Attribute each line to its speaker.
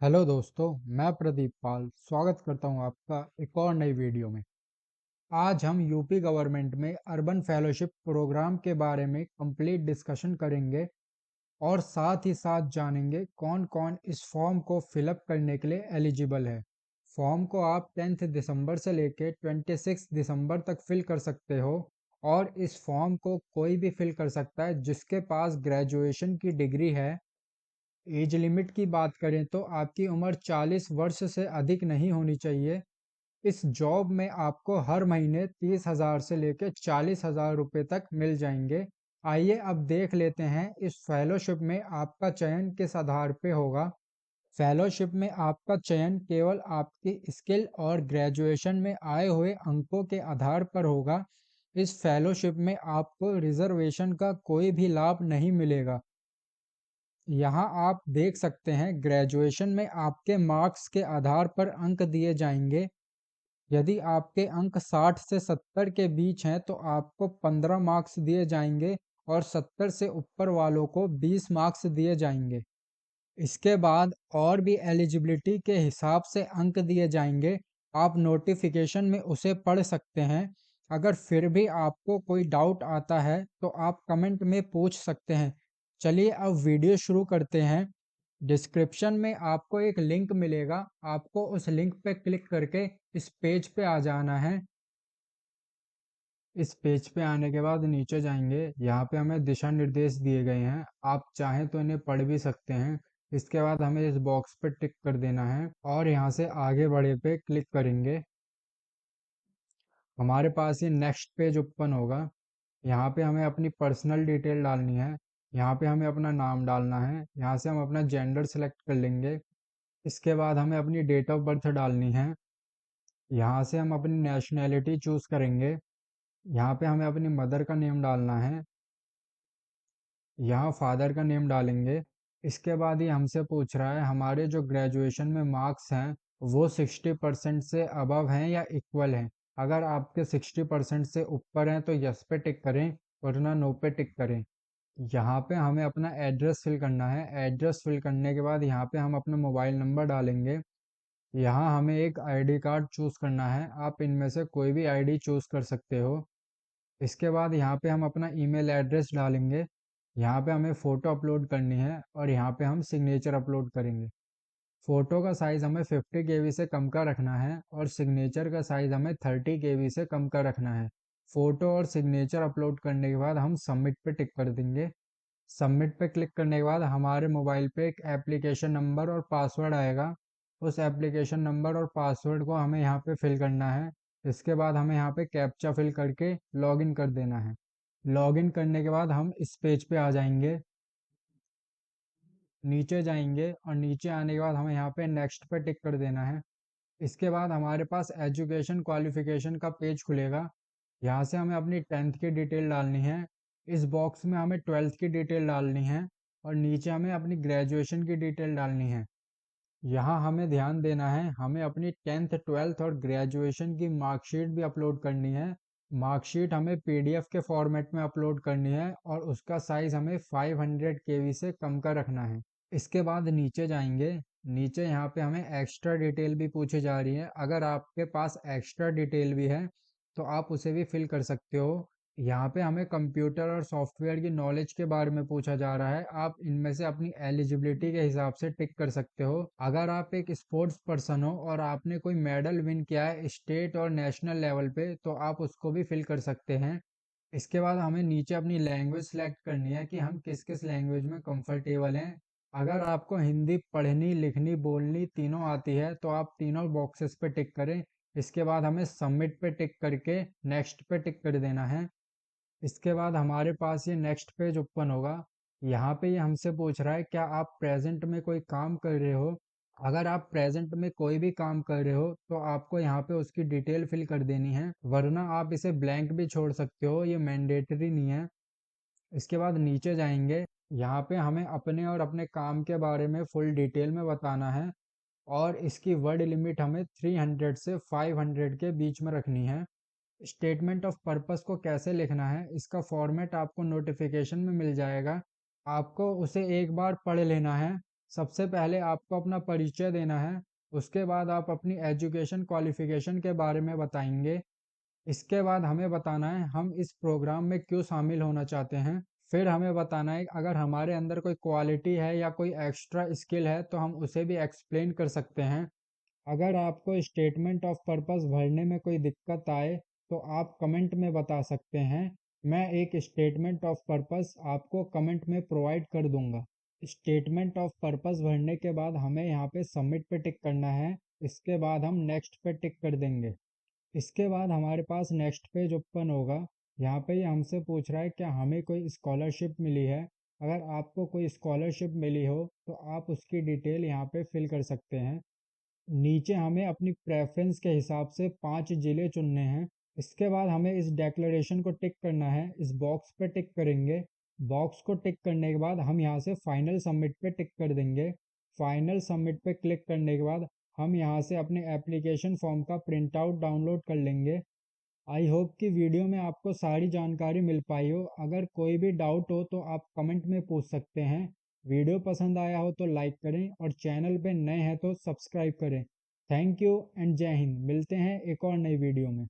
Speaker 1: Hello दोस्तों, मैं प्रदीप पाल स्वागत करता हूं आपका एक और नई वीडियो में। आज हम यूपी गवर्नमेंट में अर्बन फेलोशिप प्रोग्राम के बारे में कंप्लीट डिस्कशन करेंगे और साथ ही साथ जानेंगे कौन कौन इस फॉर्म को फिलअप करने के लिए एलिजिबल है। फॉर्म को आप 10 दिसंबर से लेकर 26 दिसंबर तक फिल कर सकते हो और इस फॉर्म को कोई भी फिल कर सकता है जिसके पास ग्रेजुएशन की डिग्री है। एज लिमिट की बात करें तो आपकी उम्र 40 वर्ष से अधिक नहीं होनी चाहिए। इस जॉब में आपको हर महीने 30,000 से लेकर 40,000 रुपए तक मिल जाएंगे। आइए अब देख लेते हैं इस फेलोशिप में आपका चयन किस आधार पे होगा। फेलोशिप में आपका चयन केवल आपकी स्किल और ग्रेजुएशन में आए हुए अंकों के आधार पर होगा। इस फेलोशिप में आपको रिजर्वेशन का कोई भी लाभ नहीं मिलेगा। यहाँ आप देख सकते हैं ग्रेजुएशन में आपके मार्क्स के आधार पर अंक दिए जाएंगे। यदि आपके अंक 60 से 70 के बीच हैं तो आपको 15 मार्क्स दिए जाएंगे और 70 से ऊपर वालों को 20 मार्क्स दिए जाएंगे। इसके बाद और भी एलिजिबिलिटी के हिसाब से अंक दिए जाएंगे। आप नोटिफिकेशन में उसे पढ़ सकते हैं। अगर फिर भी आपको कोई डाउट आता है तो आप कमेंट में पूछ सकते हैं। चलिए अब वीडियो शुरू करते हैं। डिस्क्रिप्शन में आपको एक लिंक मिलेगा, आपको उस लिंक पे क्लिक करके इस पेज पे आ जाना है। इस पेज पे आने के बाद नीचे जाएंगे, यहाँ पे हमें दिशा निर्देश दिए गए हैं, आप चाहें तो इन्हें पढ़ भी सकते हैं। इसके बाद हमें इस बॉक्स पे टिक कर देना है और यहाँ से आगे बढ़े पे क्लिक करेंगे। हमारे पास ये नेक्स्ट पेज ओपन होगा। यहाँ पे हमें अपनी पर्सनल डिटेल डालनी है। यहाँ पे हमें अपना नाम डालना है, यहाँ से हम अपना जेंडर सेलेक्ट कर लेंगे। इसके बाद हमें अपनी डेट ऑफ बर्थ डालनी है। यहाँ से हम अपनी नेशनैलिटी चूज करेंगे। यहाँ पे हमें अपनी मदर का नेम डालना है, यहाँ फादर का नेम डालेंगे। इसके बाद ये हमसे पूछ रहा है हमारे जो ग्रेजुएशन में मार्क्स हैं वो 60% से अबव हैं या इक्वल हैं। अगर आपके 60% से ऊपर हैं तो यस पे टिक करें, वरना नो पे टिक करें। यहाँ पे हमें अपना एड्रेस फिल करना है। एड्रेस फिल करने के बाद यहाँ पे हम अपना मोबाइल नंबर डालेंगे। यहाँ हमें एक आईडी कार्ड चूज करना है, आप इनमें से कोई भी आईडी चूज कर सकते हो। इसके बाद यहाँ पे हम अपना ईमेल एड्रेस डालेंगे। यहाँ पे हमें फ़ोटो अपलोड करनी है और यहाँ पे हम सिग्नेचर अपलोड करेंगे। फ़ोटो का साइज़ हमें 50 केबी से कम का रखना है और सिग्नेचर का साइज़ हमें 30 केबी से कम का रखना है। फ़ोटो और सिग्नेचर अपलोड करने के बाद हम सबमिट पे टिक कर देंगे। सबमिट पे क्लिक करने के बाद हमारे मोबाइल पे एक एप्लीकेशन नंबर और पासवर्ड आएगा। उस एप्लीकेशन नंबर और पासवर्ड को हमें यहाँ पे फिल करना है। इसके बाद हमें यहाँ पे कैप्चा फिल करके लॉगिन कर देना है। लॉगिन करने के बाद हम इस पेज पे आ जाएंगे। नीचे जाएंगे और नीचे आने के बाद हमें यहाँ पे नेक्स्ट पे टिक कर देना है। इसके बाद हमारे पास एजुकेशन क्वालिफिकेशन का पेज खुलेगा। यहाँ से हमें अपनी 10th की डिटेल डालनी है। इस बॉक्स में हमें 12th की डिटेल डालनी है और नीचे हमें अपनी ग्रेजुएशन की डिटेल डालनी है। यहाँ हमें ध्यान देना है, हमें अपनी 10th 12th और ग्रेजुएशन की मार्कशीट भी अपलोड करनी है। मार्कशीट हमें पीडीएफ के फॉर्मेट में अपलोड करनी है और उसका साइज हमें 500 केबी से कम का रखना है। इसके बाद नीचे जाएंगे। नीचे यहाँ पे हमें एक्स्ट्रा डिटेल भी पूछी जा रही है। अगर आपके पास एक्स्ट्रा डिटेल भी है तो आप उसे भी फिल कर सकते हो। यहाँ पे हमें कंप्यूटर और सॉफ्टवेयर की नॉलेज के बारे में पूछा जा रहा है, आप इनमें से अपनी एलिजिबिलिटी के हिसाब से टिक कर सकते हो। अगर आप एक स्पोर्ट्स पर्सन हो और आपने कोई मेडल विन किया है स्टेट और नेशनल लेवल पे तो आप उसको भी फिल कर सकते हैं। इसके बाद हमें नीचे अपनी लैंग्वेज सेलेक्ट करनी है कि हम किस किस लैंग्वेज में कंफर्टेबल हैं। अगर आपको हिंदी पढ़नी लिखनी बोलनी तीनों आती है तो आप तीनों बॉक्सेस पे टिक करें। इसके बाद हमें सबमिट पे टिक करके नेक्स्ट पे टिक कर देना है। इसके बाद हमारे पास ये नेक्स्ट पेज ओपन होगा। यहाँ पे ये हमसे पूछ रहा है क्या आप प्रेजेंट में कोई काम कर रहे हो। अगर आप प्रेजेंट में कोई भी काम कर रहे हो तो आपको यहाँ पे उसकी डिटेल फिल कर देनी है, वरना आप इसे ब्लैंक भी छोड़ सकते हो, ये मैंडेटरी नहीं है। इसके बाद नीचे जाएंगे। यहाँ पे हमें अपने और अपने काम के बारे में फुल डिटेल में बताना है और इसकी वर्ड लिमिट हमें 300 से 500 के बीच में रखनी है। स्टेटमेंट ऑफ पर्पस को कैसे लिखना है इसका फॉर्मेट आपको नोटिफिकेशन में मिल जाएगा। आपको उसे एक बार पढ़ लेना है, सबसे पहले आपको अपना परिचय देना है, उसके बाद आप अपनी एजुकेशन क्वालिफिकेशन के बारे में बताएंगे। इसके बाद हमें बताना है हम इस प्रोग्राम में क्यों शामिल होना चाहते हैं। फिर हमें बताना है अगर हमारे अंदर कोई क्वालिटी है या कोई एक्स्ट्रा स्किल है तो हम उसे भी एक्सप्लेन कर सकते हैं। अगर आपको स्टेटमेंट ऑफ पर्पस भरने में कोई दिक्कत आए तो आप कमेंट में बता सकते हैं। मैं एक स्टेटमेंट ऑफ पर्पस आपको कमेंट में प्रोवाइड कर दूंगा। स्टेटमेंट ऑफ पर्पस भरने के बाद हमें यहाँ पे सबमिट पे टिक करना है। इसके बाद हम नेक्स्ट पे टिक कर देंगे। इसके बाद हमारे पास नेक्स्ट पेज ओपन होगा। यहाँ पे ये हमसे पूछ रहा है क्या हमें कोई स्कॉलरशिप मिली है। अगर आपको कोई स्कॉलरशिप मिली हो तो आप उसकी डिटेल यहाँ पे फिल कर सकते हैं। नीचे हमें अपनी प्रेफरेंस के हिसाब से 5 ज़िले चुनने हैं। इसके बाद हमें इस डेक्लेरेशन को टिक करना है। इस बॉक्स पे टिक करेंगे। बॉक्स को टिक करने के बाद हम यहाँ से फाइनल सबमिट पे टिक कर देंगे। फाइनल सबमिट पे क्लिक करने के बाद हम यहाँ से अपने एप्लीकेशन फॉर्म का प्रिंट आउट डाउनलोड कर लेंगे। आई होप कि वीडियो में आपको सारी जानकारी मिल पाई हो। अगर कोई भी डाउट हो तो आप कमेंट में पूछ सकते हैं। वीडियो पसंद आया हो तो लाइक करें और चैनल पे नए हैं तो सब्सक्राइब करें। थैंक यू एंड जय हिंद। मिलते हैं एक और नई वीडियो में।